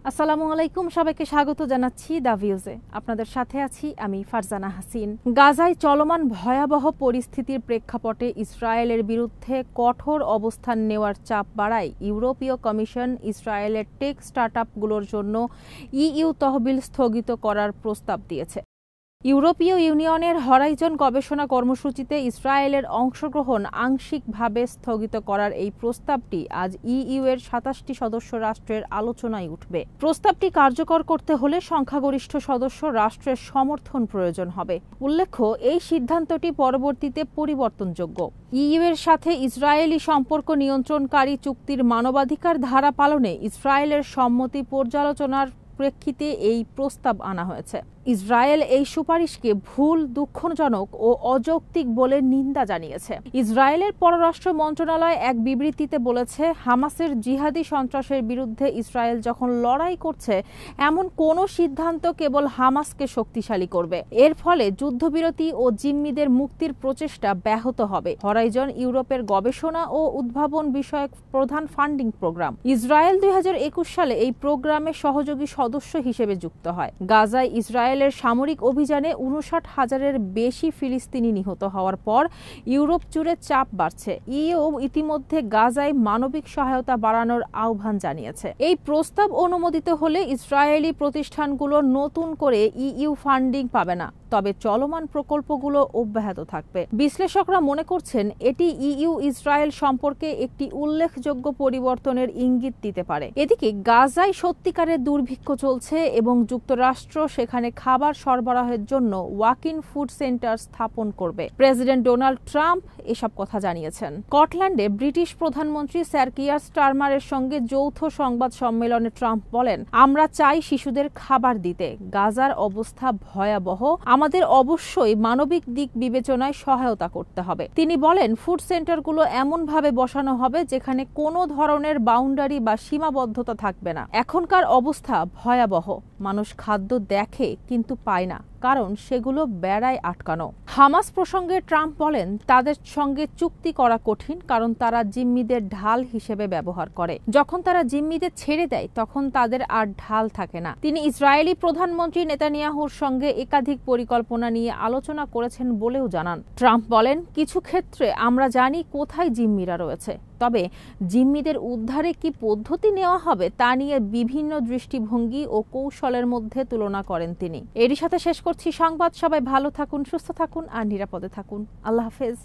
আসসালামু আলাইকুম, সবাইকে স্বাগত জানাচ্ছি দ্য ভিউজে। আপনাদের সাথে আছি আমি ফারজানা হাসিন। গাজায় চলমান ভয়াবহ পরিস্থিতির প্রেক্ষাপটে ইসরায়েলের বিরুদ্ধে কঠোর অবস্থান নেওয়ার চাপ বাড়ায় ইউরোপীয় কমিশন ইসরায়েলের টেক স্টার্টআপগুলোর জন্য ইইউ তহবিল স্থগিত করার প্রস্তাব দিয়েছে। ইউরোপীয় ইউনিয়নের হরাইজন গবেষণা কর্মসূচিতে ইসরায়েলের অংশগ্রহণ আংশিকভাবে স্থগিত করার এই প্রস্তাবটি আজ ইইউ এর ২৭টি সদস্য রাষ্ট্রের আলোচনায় উঠবে। প্রস্তাবটি কার্যকর করতে হলে সংখ্যাগরিষ্ঠ সদস্য রাষ্ট্রের সমর্থন প্রয়োজন হবে। উল্লেখ্য, এই সিদ্ধান্তটি পরবর্তীতে পরিবর্তনযোগ্য। ইইউ এর সাথে ইসরায়েলি সম্পর্ক নিয়ন্ত্রণকারী চুক্তির মানবাধিকার ধারা পালনে ইসরায়েলের সম্মতি পর্যালোচনার প্রেক্ষিতে এই প্রস্তাব আনা হয়েছে। ইসরায়েল এই সুপারিশকে ভুল, দুঃখজনক ও অযৌক্তিক বলে নিন্দা জানিয়েছে। ইসরায়েলের পররাষ্ট্র মন্ত্রণালয় এক বিবৃতিতে বলেছে, হামাসের জিহাদি সন্ত্রাসের বিরুদ্ধে ইসরায়েল যখন লড়াই করছে, এমন কোনো সিদ্ধান্ত কেবল হামাসকে শক্তিশালী করবে। এর ফলে যুদ্ধবিরতি ও জিম্মিদের মুক্তির প্রচেষ্টা ব্যাহত হবে। হরাইজন ইউরোপের গবেষণা ও উদ্ভাবন বিষয়ক প্রধান ফান্ডিং প্রোগ্রাম। ইসরায়েল ২০২১ সালে এই প্রোগ্রামে সহযোগী সদস্য হিসেবে যুক্ত হয়। গাজায় ইসরায়েলের সামরিক অভিযানে ৫৯,০০০-এর বেশি ফিলিস্তিনি নিহত হওয়ার পর ইউরোপ জুড়ে চাপ বাড়ছে। ইইউ ইতিমধ্যে গাজায় মানবিক সহায়তা বাড়ানোর আহ্বান জানিয়েছে। এই প্রস্তাব অনুমোদিত হলে ইসরায়েলি প্রতিষ্ঠানগুলো নতুন করে ইইউ ফান্ডিং পাবে না, তবে চলমান প্রকল্পগুলো অব্যাহত থাকবে। বিশ্লেষকরা মনে করছেন, এটি ইইউ ইসরায়েল সম্পর্কে একটি উল্লেখযোগ্য পরিবর্তনের ইঙ্গিত দিতে পারে। এদিকে গাজায় সত্যিকারের দুর্ভিক্ষ চলছে এবং যুক্তরাষ্ট্র সেখানে খাবার সরবরাহের জন্য ওয়াক-ইন ফুড সেন্টার স্থাপন করবে। প্রেসিডেন্ট ডোনাল্ড ট্রাম্প এসব কথা জানিয়েছেন। স্কটল্যান্ডে ব্রিটিশ প্রধানমন্ত্রী স্যার কিয়ার স্টারমারের সঙ্গে যৌথ সংবাদ সম্মেলনে ট্রাম্প বলেন, আমরা চাই শিশুদের খাবার দিতে। গাজার অবস্থা ভয়াবহ, আমাদের অবশ্যই মানবিক দিক বিবেচনায় সহায়তা করতে হবে। তিনি বলেন, ফুড সেন্টারগুলো এমনভাবে বসানো হবে যেখানে কোনো ধরনের বাউন্ডারি বা সীমাবদ্ধতা থাকবে না। এখনকার অবস্থা ভয়াবহ। মানুষ খাদ্য দেখে কিন্তু পায় না, কারণ সেগুলো বেড়ায় আটকানো। হামাস প্রসঙ্গে ট্রাম্প বলেন, তাদের সঙ্গে চুক্তি করা কঠিন, কারণ তারা জিম্মিদের ঢাল হিসেবে ব্যবহার করে। যখন তারা জিম্মিদের ছেড়ে দেয়, তখন তাদের আর ঢাল থাকে না। তিনি ইসরায়েলি প্রধানমন্ত্রী নেতানিয়াহুর সঙ্গে একাধিক পরিকল্পনা নিয়ে আলোচনা করেছেন বলেও জানান। ট্রাম্প বলেন, কিছু ক্ষেত্রে আমরা জানি কোথায় জিম্মিরা রয়েছে, তবে জিম্মিদের উদ্ধারে কি পদ্ধতি নেওয়া হবে তা নিয়ে বিভিন্ন দৃষ্টিভঙ্গি ও কৌশলের মধ্যে তুলনা করেন তিনি। এরই সাথে শেষ করছি সংবাদ। সবাই ভালো থাকুন, সুস্থ থাকুন আর নিরাপদে থাকুন। আল্লাহ হাফেজ।